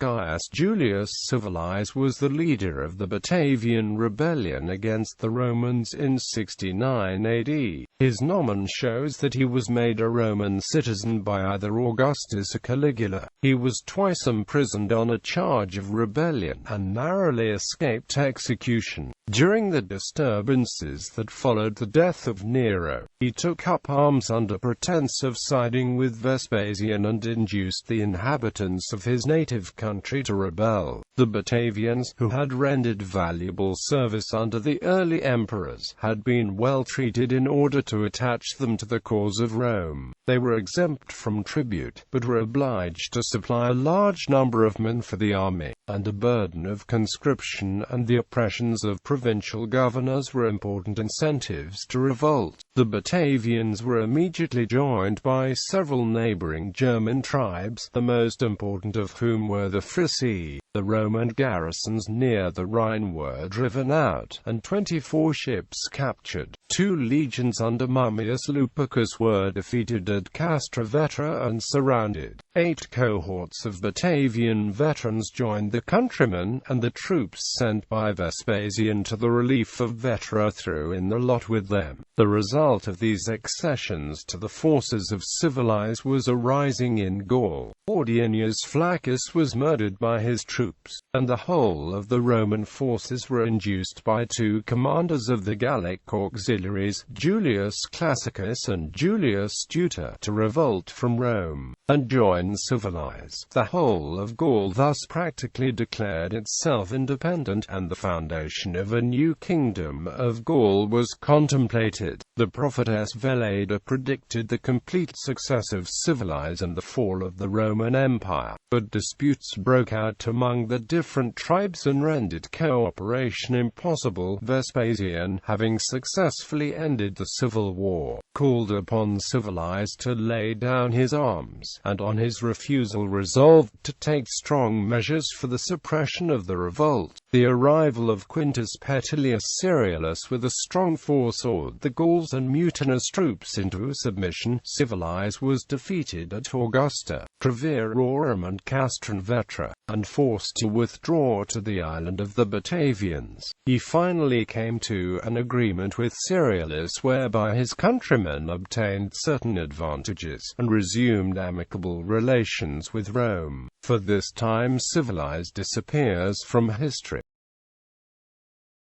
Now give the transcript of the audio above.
Gaius Julius Civilis was the leader of the Batavian rebellion against the Romans in 69 AD. His nomen shows that he was made a Roman citizen by either Augustus or Caligula. He was twice imprisoned on a charge of rebellion, and narrowly escaped execution. During the disturbances that followed the death of Nero, he took up arms under pretence of siding with Vespasian and induced the inhabitants of his native country to rebel. The Batavians, who had rendered valuable service under the early emperors, had been well treated in order to attach them to the cause of Rome. They were exempt from tribute, but were obliged to supply a large number of men for the army, and a burden of conscription and the oppressions of provincial governors were important incentives to revolt. The Batavians were immediately joined by several neighboring German tribes, the most important of whom were the Frisi. The Roman garrisons near the Rhine were driven out, and 24 ships captured. 2 legions under Mummius Lupercus were defeated at Castra Vetra and surrounded. 8 cohorts of Batavian veterans joined the countrymen, and the troops sent by Vespasian to the relief of Vetra threw in the lot with them. The result of these accessions to the forces of Civilis was a rising in Gaul. Audinius Flaccus was murdered by his troops, and the whole of the Roman forces were induced by 2 commanders of the Gallic auxiliaries, Julius Classicus and Julius Tutor, to revolt from Rome and join Civilis. The whole of Gaul thus practically declared itself independent, and the foundation of a new kingdom of Gaul was contemplated. The prophetess Veleda predicted the complete success of Civilis and the fall of the Roman Empire, but disputes broke out among the different tribes and rendered cooperation impossible. Vespasian, having successfully ended the civil war, called upon Civilis to lay down his arms, and on his refusal resolved to take strong measures for the suppression of the revolt. The arrival of Quintus Petilius Ceriolus with a strong force awed the Gauls and mutinous troops into submission. Civilis was defeated at Augusta, Treverorum and Castrum Vetra, and forced to withdraw to the island of the Batavians. He finally came to an agreement with Ceriolus whereby his countrymen obtained certain advantages, and resumed amicable relations with Rome. For this time Civilis disappears from history.